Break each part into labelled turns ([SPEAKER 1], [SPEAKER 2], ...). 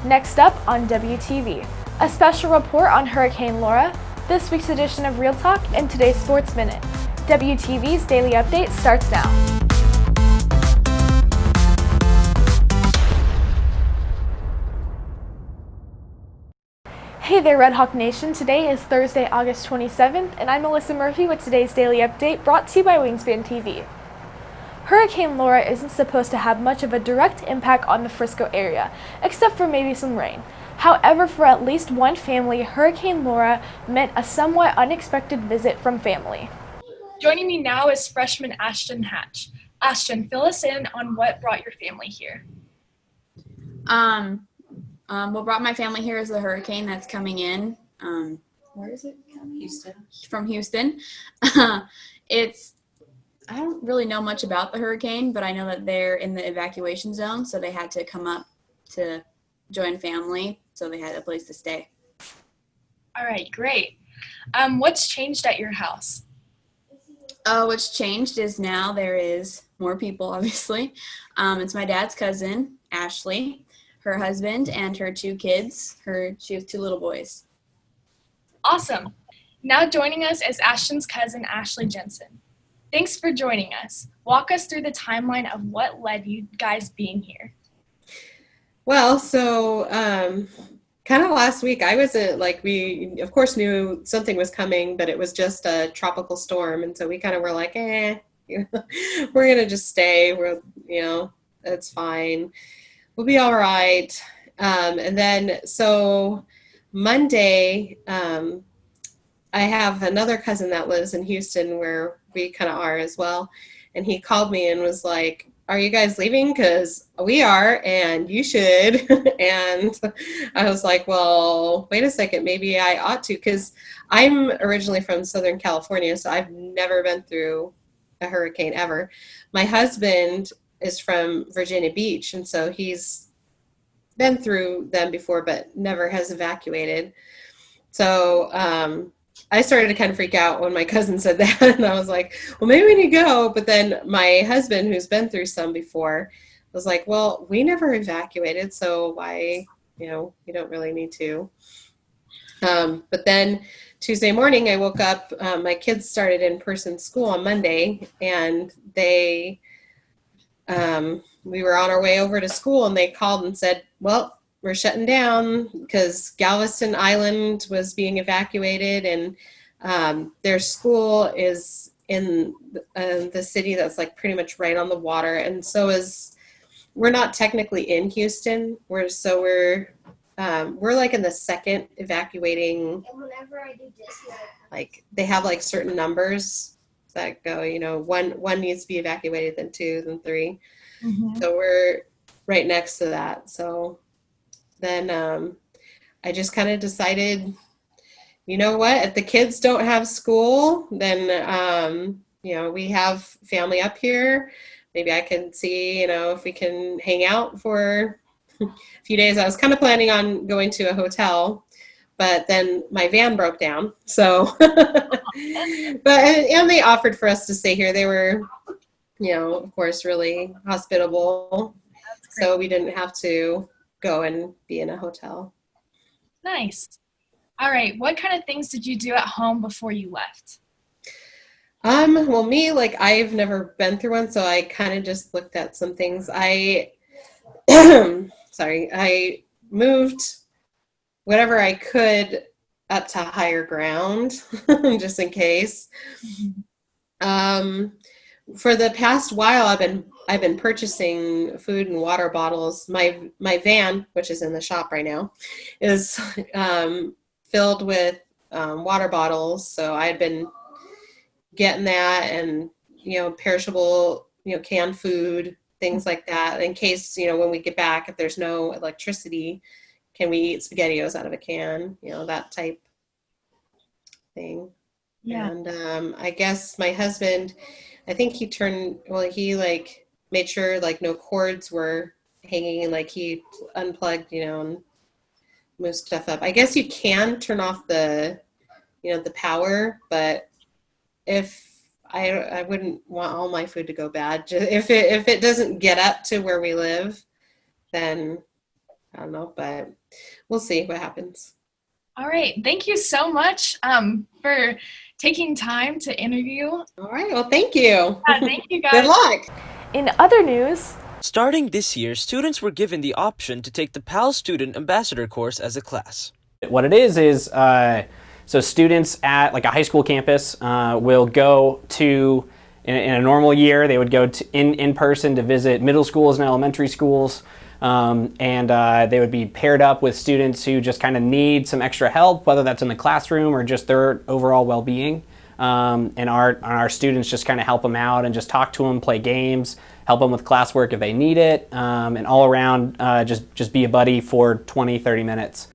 [SPEAKER 1] Next up on WTV, a special report on Hurricane Laura, this week's edition of Real Talk, and today's Sports Minute. WTV's daily update starts now. Hey there, Red Hawk Nation. Today is Thursday, August 27th, and I'm Alyssa Murphy with today's daily update brought to you by Wingspan TV. Hurricane Laura isn't supposed to have much of a direct impact on the Frisco area, except for maybe some rain. However, for at least one family, Hurricane Laura meant a somewhat unexpected visit from family. Joining me now is freshman Ashton Hatch. Ashton, fill us in on what brought your family here.
[SPEAKER 2] What brought my family here is the hurricane that's coming in. Where is it coming?
[SPEAKER 3] Houston.
[SPEAKER 2] From Houston. I don't really know much about the hurricane, but I know that they're in the evacuation zone, so they had to come up to join family, so they had a place to stay.
[SPEAKER 1] All right, great. What's changed at your house?
[SPEAKER 2] What's changed is now there is more people, obviously. It's my dad's cousin, Ashley, her husband, and her two kids. She has two little boys.
[SPEAKER 1] Awesome. Now joining us is Ashton's cousin, Ashley Jensen. Thanks for joining us. Walk us through the timeline of what led you guys being here.
[SPEAKER 3] Well, so kind of last week, I wasn't we of course knew something was coming, but it was just a tropical storm. And so we kind of were like, we're going to just stay. It's fine. We'll be all right. And then, so Monday, I have another cousin that lives in Houston where we kind of are as well. And he called me and was like, are you guys leaving? Because we are, and you should. And I was like, well, wait a second, maybe I ought to, because I'm originally from Southern California, so I've never been through a hurricane ever. My husband is from Virginia Beach, and so he's been through them before, but never has evacuated. So I started to kind of freak out when my cousin said that, and I was like, well, maybe we need to go. But then my husband, who's been through some before, was like, well, we never evacuated, so why, we don't really need to. But then Tuesday morning, I woke up, my kids started in-person school on Monday, and we were on our way over to school, and they called and said, well, we're shutting down because Galveston Island was being evacuated, and their school is in the city that's like pretty much right on the water. And so we're not technically in Houston. We're like in the second evacuating. And whenever I do this, like they have like certain numbers that go, one needs to be evacuated, then two, then three. Mm-hmm. So we're right next to that. So then I just kind of decided, you know what, if the kids don't have school, then, we have family up here. Maybe I can see, if we can hang out for a few days. I was kind of planning on going to a hotel, but then my van broke down. So, and they offered for us to stay here. They were, of course, really hospitable. So we didn't have to go and be in a hotel.
[SPEAKER 1] Nice. All right. What kind of things did you do at home before you left?
[SPEAKER 3] Well, me, I've never been through one, so I kind of just looked at some things. I moved whatever I could up to higher ground, just in case. Mm-hmm. For the past while, I've been purchasing food and water bottles. My van, which is in the shop right now, is filled with water bottles. So I've been getting that, and perishable, canned food, things like that, in case when we get back, if there's no electricity, can we eat SpaghettiOs out of a can? That type thing. Yeah. And I guess my husband, I think he made sure no cords were hanging, and he unplugged, and moved stuff up. I guess you can turn off the power, but if I wouldn't want all my food to go bad. If it doesn't get up to where we live, then I don't know, but we'll see what happens.
[SPEAKER 4] All right. Thank you so much for taking time to interview.
[SPEAKER 3] All right. Well, thank you.
[SPEAKER 4] Thank you, guys.
[SPEAKER 3] Good luck.
[SPEAKER 1] In other news,
[SPEAKER 5] Starting this year, students were given the option to take the PAL Student Ambassador course as a class.
[SPEAKER 6] What it is so students at like a high school campus will go to, in a normal year, they would go to in person to visit middle schools and elementary schools. And they would be paired up with students who just kind of need some extra help, whether that's in the classroom or just their overall well-being. And our students just kind of help them out and just talk to them, play games, help them with classwork if they need it, and all around just be a buddy for 20, 30 minutes.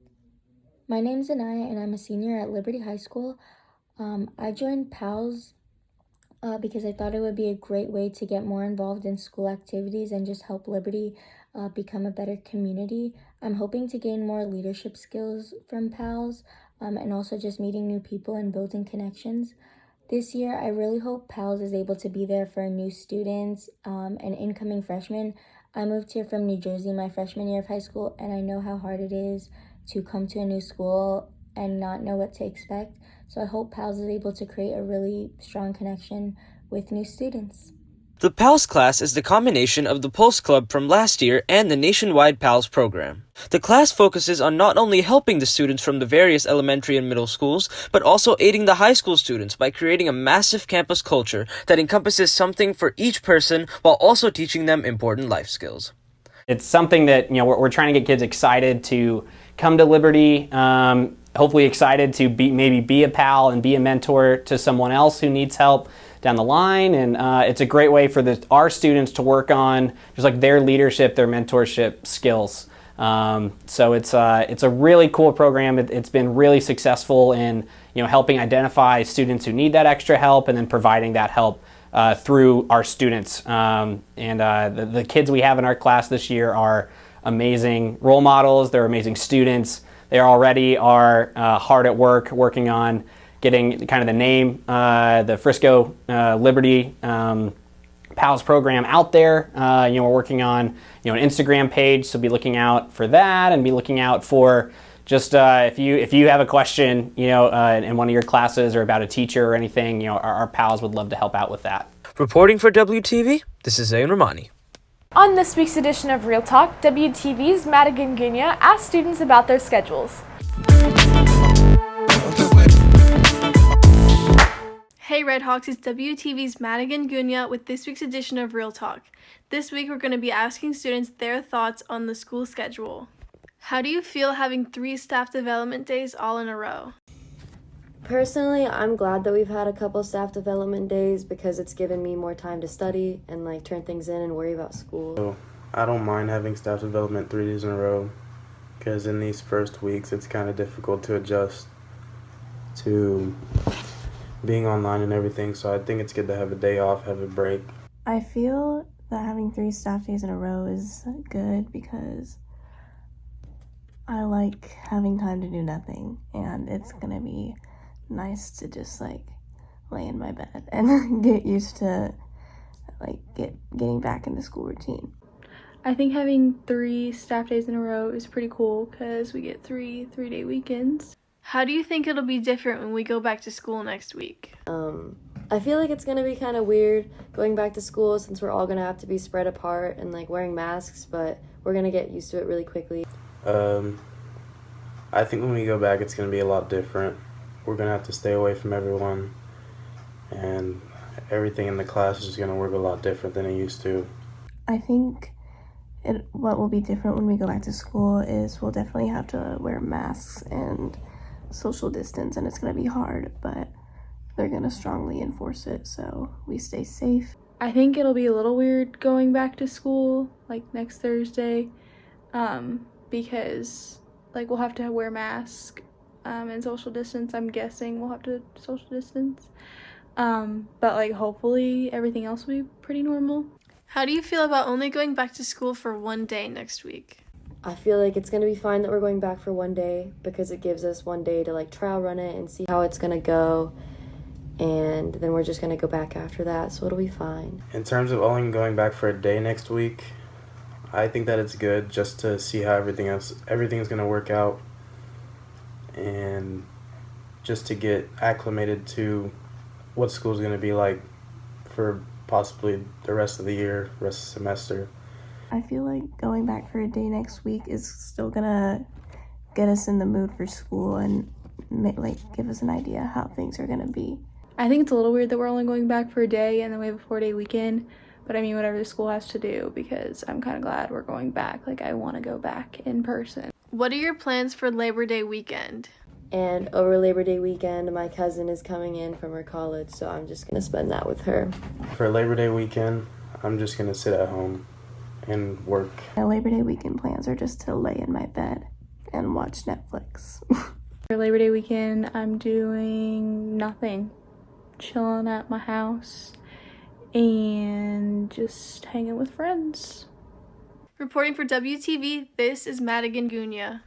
[SPEAKER 7] My name's Anaya, and I'm a senior at Liberty High School. I joined PALS because I thought it would be a great way to get more involved in school activities and just help Liberty become a better community. I'm hoping to gain more leadership skills from PALS and also just meeting new people and building connections. This year, I really hope PALS is able to be there for new students and incoming freshmen. I moved here from New Jersey my freshman year of high school, and I know how hard it is to come to a new school and not know what to expect. So I hope PALS is able to create a really strong connection with new students.
[SPEAKER 5] The PALS class is the combination of the Pulse Club from last year and the nationwide PALS program. The class focuses on not only helping the students from the various elementary and middle schools, but also aiding the high school students by creating a massive campus culture that encompasses something for each person while also teaching them important life skills.
[SPEAKER 6] It's something that we're trying to get kids excited to come to Liberty, hopefully excited to maybe be a pal and be a mentor to someone else who needs help down the line. And it's a great way for our students to work on just like their leadership, their mentorship skills. So it's a really cool program. It's been really successful in helping identify students who need that extra help and then providing that help through our students. The kids we have in our class this year are amazing role models. They're amazing students. They already are hard at work working on getting kind of the name, the Frisco Liberty PALS program out there. We're working on an Instagram page, so be looking out for that, and be looking out for just if you have a question in one of your classes or about a teacher or anything, our PALS would love to help out with that.
[SPEAKER 5] Reporting for WTV, this is Zayn Ramani.
[SPEAKER 1] on this week's edition of Real Talk, WTV's Madigan Gunya asked students about their schedules.
[SPEAKER 8] Hey Redhawks, it's WTV's Madigan Gunya with this week's edition of Real Talk. This week we're going to be asking students their thoughts on the school schedule. How do you feel having 3 staff development days all in a row?
[SPEAKER 9] Personally, I'm glad that we've had a couple staff development days because it's given me more time to study and turn things in and worry about school.
[SPEAKER 10] So, I don't mind having staff development 3 days in a row because in these first weeks it's kind of difficult to adjust to being online and everything, so I think it's good to have a day off, have a break.
[SPEAKER 11] I feel that having 3 staff days in a row is good because I like having time to do nothing, and it's gonna be nice to just lay in my bed and get used to getting back in the school routine.
[SPEAKER 8] I think having 3 staff days in a row is pretty cool because we get 3-day weekends. How do you think it'll be different when we go back to school next week?
[SPEAKER 9] I feel like it's gonna be kind of weird going back to school since we're all gonna have to be spread apart and wearing masks, but we're gonna get used to it really quickly.
[SPEAKER 10] I think when we go back it's gonna be a lot different. We're gonna have to stay away from everyone, and everything in the class is gonna work a lot different than it used to.
[SPEAKER 11] I think what will be different when we go back to school is we'll definitely have to wear masks and social distance, and it's going to be hard, but they're going to strongly enforce it so we stay safe.
[SPEAKER 8] I think it'll be a little weird going back to school next Thursday because we'll have to wear masks and social distance. I'm guessing we'll have to social distance, but hopefully everything else will be pretty normal. How do you feel about only going back to school for 1 day next week?
[SPEAKER 9] I feel like it's going to be fine that we're going back for 1 day because it gives us 1 day to trial run it and see how it's going to go, and then we're just going to go back after that, so it'll be fine.
[SPEAKER 10] In terms of only going back for a day next week, I think that it's good just to see how everything's going to work out, and just to get acclimated to what school's going to be like for possibly the rest of the year, rest of the semester.
[SPEAKER 11] I feel like going back for a day next week is still gonna get us in the mood for school and give us an idea how things are gonna be.
[SPEAKER 8] I think it's a little weird that we're only going back for a day and then we have a 4-day weekend. But I mean, whatever the school has to do, because I'm kind of glad we're going back. Like, I want to go back in person.
[SPEAKER 1] What are your plans for Labor Day weekend?
[SPEAKER 9] And over Labor Day weekend, my cousin is coming in from her college, so I'm just going to spend that with her.
[SPEAKER 10] For Labor Day weekend, I'm just going to sit at home and work.
[SPEAKER 11] My Labor Day weekend plans are just to lay in my bed and watch Netflix.
[SPEAKER 8] For Labor Day weekend, I'm doing nothing. Chilling at my house and just hanging with friends.
[SPEAKER 1] Reporting for WTV, this is Madigan Gunya.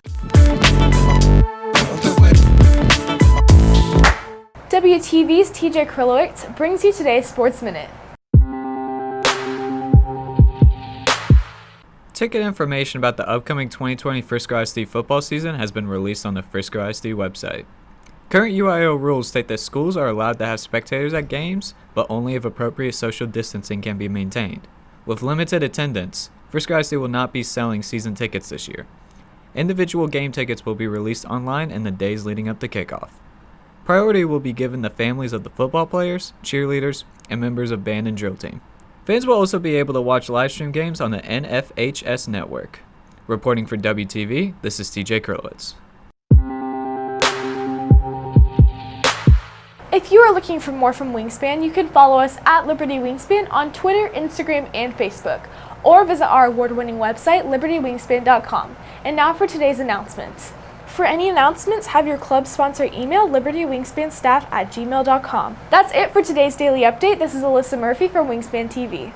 [SPEAKER 1] WTV's TJ Krylowicz brings you today's Sports Minute.
[SPEAKER 12] Ticket information about the upcoming 2020 Frisco ISD football season has been released on the Frisco ISD website. Current UIO rules state that schools are allowed to have spectators at games, but only if appropriate social distancing can be maintained. With limited attendance, Frisco ISD will not be selling season tickets this year. Individual game tickets will be released online in the days leading up to kickoff. Priority will be given the families of the football players, cheerleaders, and members of band and drill team. Fans will also be able to watch livestream games on the NFHS network. Reporting for WTV, this is TJ Krylowicz.
[SPEAKER 1] If you are looking for more from Wingspan, you can follow us at Liberty Wingspan on Twitter, Instagram, and Facebook, or visit our award-winning website, libertywingspan.com. And now for today's announcements. For any announcements, have your club sponsor email libertywingspanstaff@gmail.com. That's it for today's daily update. This is Alyssa Murphy from Wingspan TV.